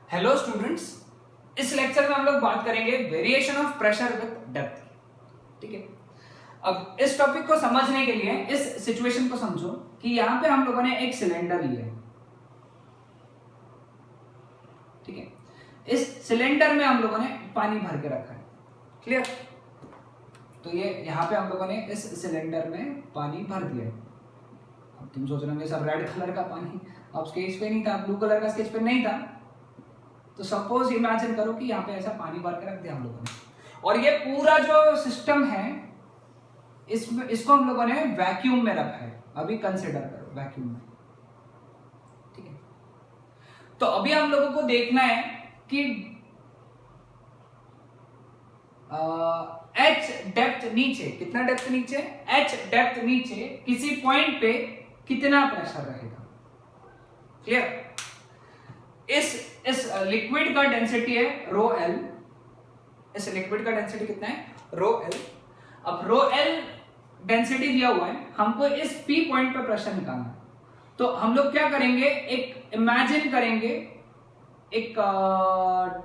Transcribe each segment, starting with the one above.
Hello students, इस lecture में हम लोग बात करेंगे variation of pressure with depth. ठीक है, अब इस टॉपिक को समझने के लिए इस सिचुएशन को समझो कि यहां पे हम लोगों ने एक सिलेंडर लिया है। ठीक है, इस सिलेंडर में हम लोगों ने पानी भर के रखा है। क्लियर? तो ये यहां पे हम लोगों ने इस सिलेंडर में पानी भर दिया है। अब तुम सोच रहे होंगे सब रेड कलर का पानी, अब स्केच पे नहीं था, ब्लू कलर का स्केच पे नहीं था, तो सपोज इमेजिन करो कि यहाँ पे ऐसा पानी भर के रख दिया हम लोगों ने, और ये पूरा जो सिस्टम है इसको हम लोगों ने वैक्यूम में रखा है। अभी कंसिडर करो वैक्यूम में। ठीक है, तो अभी हम लोगों को देखना है कि एच डेप्थ नीचे, कितना डेप्थ नीचे, एच डेप्थ नीचे किसी पॉइंट पे कितना प्रेशर रहेगा। क्लियर? इस लिक्विड का डेंसिटी है रो एल। इस लिक्विड का डेंसिटी कितना है? Rho L. अब रो एल डेंसिटी दिया हुआ है, हमको इस पी पॉइंट पे प्रेशर निकालना है। तो हम लोग क्या करेंगे, एक इमेजिन करेंगे एक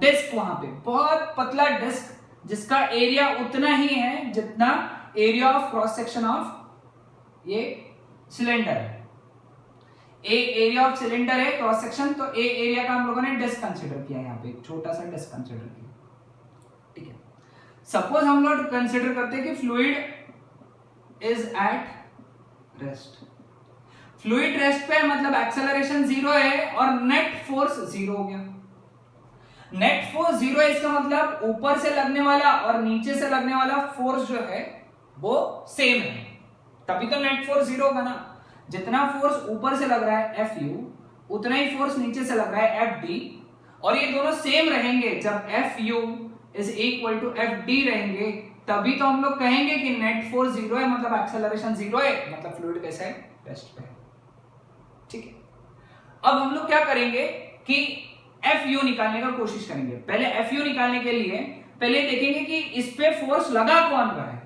डिस्क, वहां पे बहुत पतला डिस्क जिसका एरिया उतना ही है जितना area of cross section of ये सिलेंडर है। ए एरिया ऑफ सिलेंडर है क्रॉस सेक्शन, तो ए एरिया का हम लोगों ने डिस्क कंसीडर किया, यहाँ पे एक छोटा सा डिस्क कंसीडर किया। ठीक है, सपोज हम लोग कंसीडर करते हैं कि fluid is at rest. Fluid rest पे मतलब एक्सेलरेशन जीरो है और नेट फोर्स जीरो हो गया। नेट फोर्स जीरो है, इसका मतलब ऊपर से लगने वाला और नीचे से लगने वाला फोर्स जो है वो सेम है, तभी तो नेट फोर्स जीरो होगा ना। जितना फोर्स ऊपर से लग रहा है एफ यू, उतना ही फोर्स नीचे से लग रहा है एफ डी, और ये दोनों सेम रहेंगे। जब F U is equal to F D रहेंगे तभी तो हम लोग कहेंगे कि नेट फोर्स जीरो है, मतलब एक्सेलरेशन जीरो है, मतलब फ्लूइड कैसा है? रेस्ट पे है। ठीक है, अब हम लोग क्या करेंगे कि एफ यू निकालने का कोशिश करेंगे। पहले एफ यू निकालने के लिए पहले देखेंगे कि इस पे फोर्स लगा कौन रहा है।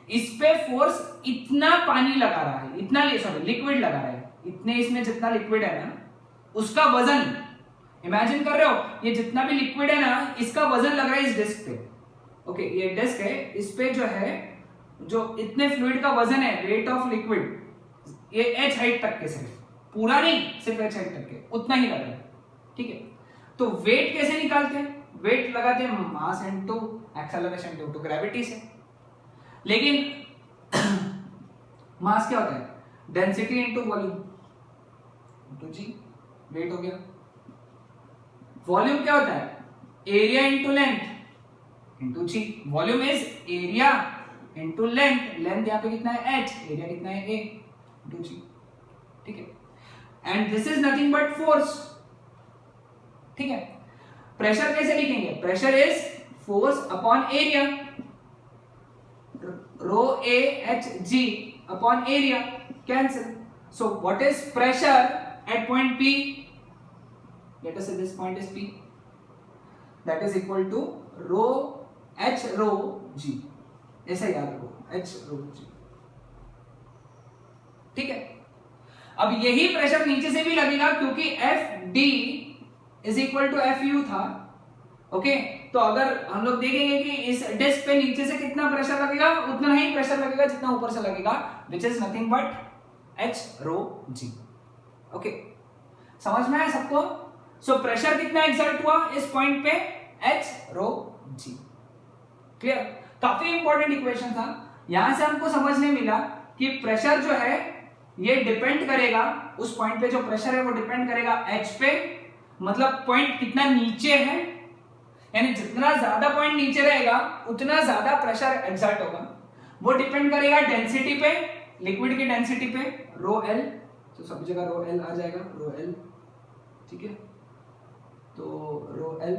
इस पे फोर्स इतना पानी लगा रहा है, इतना सॉरी लिक्विड लगा रहा है, इतने इसमें जितना लिक्विड है ना उसका वजन इमेजिन कर रहे हो, ये जितना भी लिक्विड है ना इसका वजन लग रहा है इस डिस्क पे। ओके, ये डिस्क है, इस पे जो है जो इतने फ्लूइड का वजन है, वेट ऑफ लिक्विड, ये एच हाइट तक के, सिर्फ पूरा नहीं, सिर्फ एच हाइट तक के उतना ही लग रहा है। ठीक है, तो वेट कैसे निकालते हैं? वेट लगाते हैं mass into acceleration into gravity से। लेकिन मास क्या होता है? Density into volume into G, weight हो गया। वॉल्यूम क्या होता है? Area into length into G. Volume is area into length, length यहां पे कितना है? h, एरिया कितना है? a into G. ठीक है, and this is nothing but force. ठीक है, प्रेशर कैसे लिखेंगे? Pressure is force upon area, rho A H G upon area, cancel. So what is pressure at point P? Let us say this point is P, that is equal to rho h rho g, ऐसा याद रखो, h rho g। ठीक है, अब यही pressure नीचे से भी लगेगा क्योंकि F D is equal to F U था। ओके, तो अगर हम लोग देखेंगे कि इस डिस्क पे नीचे से कितना प्रेशर लगेगा, उतना ही प्रेशर लगेगा जितना ऊपर से लगेगा, which is nothing but H rho G. Okay, समझ में आया सबको? सो प्रेशर कितना एक्सर्ट हुआ इस पॉइंट पे? एच रो जी। क्लियर? काफी इंपॉर्टेंट इक्वेशन था। यहां से हमको समझने मिला कि प्रेशर जो है ये डिपेंड करेगा, उस पॉइंट पे जो प्रेशर है वो डिपेंड करेगा एच पे, मतलब पॉइंट कितना नीचे है, यानी जितना ज्यादा पॉइंट नीचे रहेगा उतना ज्यादा प्रेशर एक्सर्ट होगा। वो डिपेंड करेगा डेंसिटी पे, लिक्विड की डेंसिटी पे, रो एल, तो सब जगह रो एल आ जाएगा, रो एल। ठीक है, तो रो एल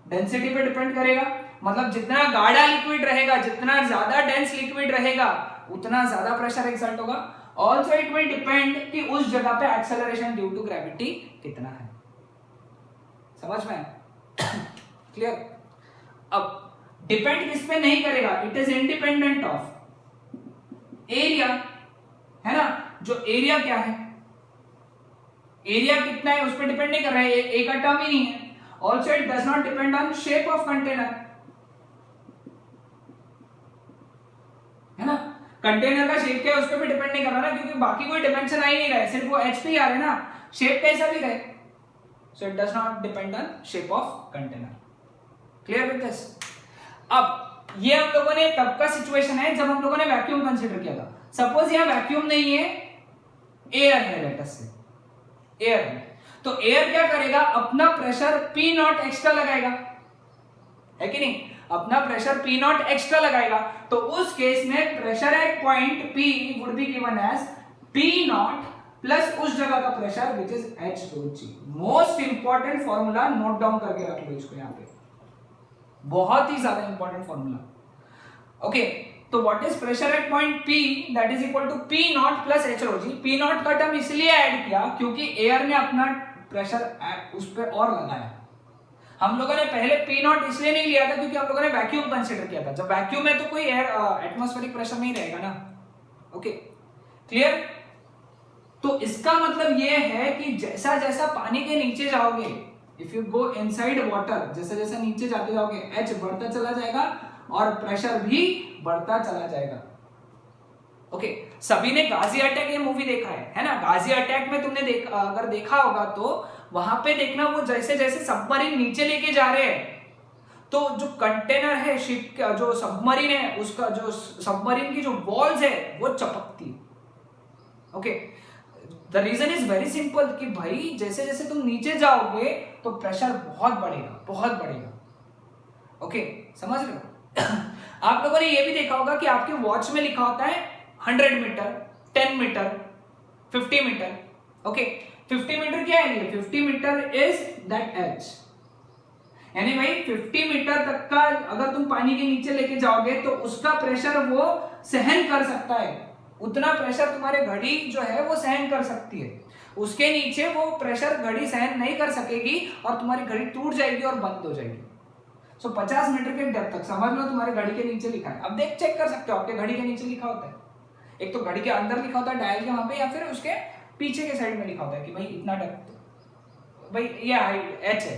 डेंसिटी पे डिपेंड करेगा, मतलब जितना गाढ़ा लिक्विड रहेगा, जितना ज्यादा डेंस लिक्विड रहेगा उतना ज्यादा प्रेशर एक्सर्ट होगा। ऑल्सो इट विल डिपेंड कि उस जगह पे एक्सेलरेशन ड्यू टू ग्रेविटी कितना है। समझ में? क्लियर? अब डिपेंड किस पे नहीं करेगा, it is independent of area, है ना। जो एरिया क्या है, एरिया कितना है उस पर डिपेंड नहीं कर रहा है, ए का टर्म ही नहीं है। Also it does not depend on shape of container, है ना। कंटेनर का शेप क्या है उस पर भी डिपेंड नहीं कर रहा ना, क्योंकि बाकी कोई डिमेंशन आ ही नहीं रहा है, सिर्फ वो एच पे आ रहे ना, शेप कैसा भी रहे। So it does not depend on shape of container. Clear with this? अब ये हम लोगों ने तब का सिचुएशन है जब हम लोगों ने वैक्यूम कंसीडर किया था। सपोज यहां वैक्यूम नहीं है, एयर है, लेट अस से एयर है, तो एयर क्या करेगा, अपना प्रेशर P नॉट एक्स्ट्रा लगाएगा, है कि नहीं, अपना प्रेशर P नॉट एक्स्ट्रा लगाएगा। तो उस केस में pressure at point P would be given as P naught plus उस जगह का pressure which is H to G। Most important formula, note down करके रख लो इसको, यहां पे बहुत ही ज्यादा इंपॉर्टेंट फॉर्मूला। ओके, तो what is pressure at point P, that is equal to P naught plus H rho G. P naught का टर्म इसलिए ऐड किया क्योंकि एयर ने अपना प्रेशर उस पर और लगाया। हम लोगों ने पहले P नॉट इसलिए नहीं लिया था क्योंकि हम लोगों ने वैक्यूम कंसीडर किया था। जब वैक्यूम है तो कोई एयर एटमॉस्फेरिक प्रेशर नहीं रहेगा ना। Okay, clear? तो इसका मतलब ये है कि जैसा जैसा पानी के नीचे जाओगे, if you go inside water, जैसे जैसे नीचे जाते जाओगे H बढ़ता चला जाएगा और प्रेशर भी बढ़ता चला जाएगा। ओके, सभी ने गाजी अटैक ये मूवी देखा है ना। गाजी अटैक में तुमने अगर देखा होगा तो वहां पे देखना, वो जैसे जैसे सबमरीन नीचे लेके जा रहे हैं तो जो कंटेनर है शिप का, जो सबमरीन है उसका, जो सबमरीन की जो वॉल्स है वो चपकती है। Okay, the reason is very simple कि भाई जैसे जैसे तुम नीचे जाओगे तो प्रेशर बहुत बढ़ेगा, बहुत बढ़ेगा। ओके, समझ रहे हो? आप लोगों ने ये भी देखा होगा कि आपके वॉच में लिखा होता है 100 metre, 10 metre, 50 metre. Okay, 50 metre क्या है ये? 50 मीटर इज दैट एच, यानी भाई 50 मीटर तक का अगर तुम पानी के नीचे लेके जाओगे तो उसका प्रेशर वो सहन कर सकता है, उतना प्रेशर तुम्हारे घड़ी जो है वो सहन कर सकती है। उसके नीचे वो प्रेशर घड़ी सहन नहीं कर सकेगी और तुम्हारी घड़ी टूट जाएगी और बंद हो जाएगी। सो 50 मीटर के डेप्थ तक समझ लो तुम्हारे घड़ी के नीचे लिखा है। अब देख चेक कर सकते हो, आपके घड़ी के नीचे लिखा होता है, एक तो घड़ी के अंदर लिखा होता है डायल के वहां पे, या फिर उसके पीछे के साइड में लिखा होता है कि भाई इतना डेप्थ, भाई ये हाइट एच है।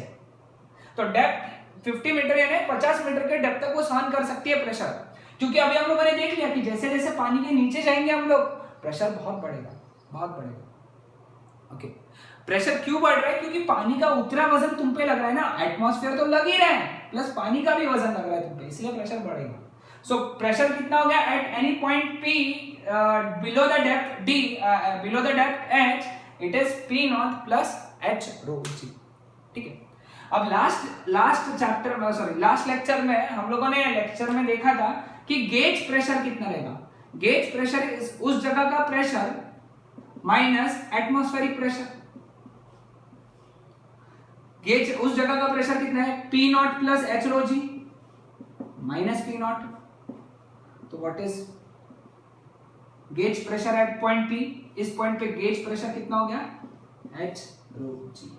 तो डेप्थ 50 मीटर यानी 50 मीटर के डेप्थ तक वो सहन कर सकती है प्रेशर, क्योंकि अभी हम लोगों ने देख लिया कि जैसे जैसे पानी के नीचे जाएंगे हम लोग प्रेशर बहुत बढ़ेगा, बहुत बढ़ेगा। ओके, प्रेशर क्यों बढ़ रहा है? क्योंकि पानी का उतना वजन तुम पे लग रहा है ना, एटमॉस्फेयर तो लग ही रहा है प्लस पानी का भी वजन लग रहा है तुम पे, इसलिए प्रेशर बढ़ेगा। सो प्रेशर कितना हो गया at any point P below the depth D, below the depth H, it is P naught plus H rho जी। ठीक है, अब लास्ट चैप्टर में, सॉरी लास्ट लेक्चर में हम लोगों ने लेक्चर में देखा था कि गेज प्रेशर कितना रहेगा। गेज प्रेशर इज उस जगह का pressure minus atmospheric pressure. Gauge उस जगह का प्रेशर कितना है? P naught plus H rho g minus P naught. तो what is gauge pressure at point P? इस पॉइंट पे गेज प्रेशर कितना हो गया? H रो जी।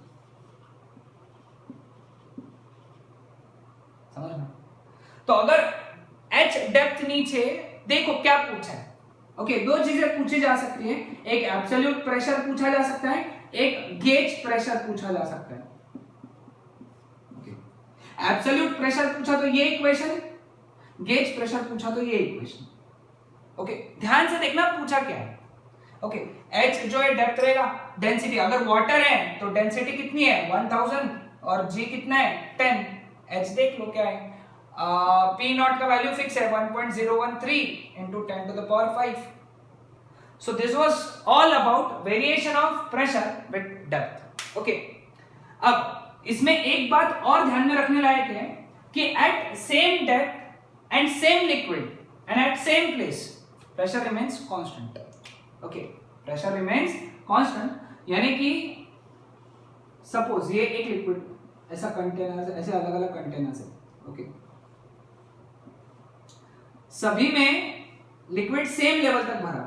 समझ में? तो अगर H डेप्थ नीचे, देखो क्या पूछा है। ओके, दो चीजें पूछी जा सकती है, एक एब्सोल्यूट प्रेशर पूछा जा सकता है, एक गेज प्रेशर पूछा जा सकता है। ओके, एब्सोल्यूट प्रेशर पूछा तो ये इक्वेशन, गेज प्रेशर पूछा तो ये इक्वेशन। ओके, ध्यान से देखना पूछा क्या है। ओके, H जो है डेप्थ रहेगा, डेंसिटी, अगर वाटर है तो डेंसिटी कितनी है? 1000 और G कितना है? 10। H देख लो क्या है, P नॉट का वैल्यू फिक्स है 1.013 into 10 to the power 5. So this was all about variation of pressure with depth. Okay, अब इसमें एक बात और ध्यान में रखने लायक है कि at same depth and same liquid and at same place pressure remains constant. Okay, pressure remains constant, यानी कि सपोज ये एक लिक्विड ऐसा कंटेनर, ऐसे अलग अलग कंटेनर्स है। ओके, सभी में लिक्विड सेम लेवल तक भरा,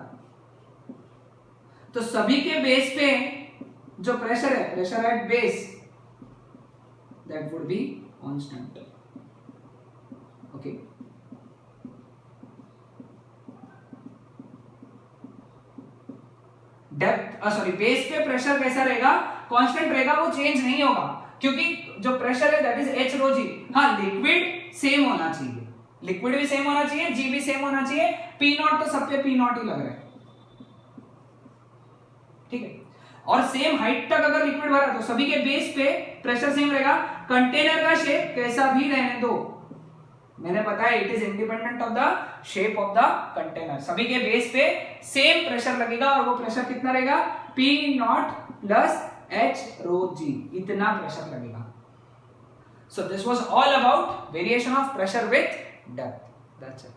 तो सभी के बेस पे जो प्रेशर है, pressure at base, that would be constant. Okay, depth sorry base पे प्रेशर कैसा रहेगा? कांस्टेंट रहेगा, वो चेंज नहीं होगा। क्योंकि जो प्रेशर है दैट इज एच रो जी। हाँ, लिक्विड सेम होना चाहिए, लिक्विड भी सेम होना चाहिए, जी भी सेम होना चाहिए, पी नॉट तो सब पे पी नॉट ही लग रहा है, ठीक है। और सेम हाइट तक अगर लिक्विड भरा तो सभी के बेस पे प्रेशर सेम रहेगा। कंटेनर का शेप कैसा भी रहने दो, मैंने बताया it is independent of the shape of the container, सभी के बेस पे सेम प्रेशर लगेगा और वो प्रेशर कितना रहेगा, P not plus H rho जी, इतना प्रेशर लगेगा। So this was all about variation of pressure with depth, that's it.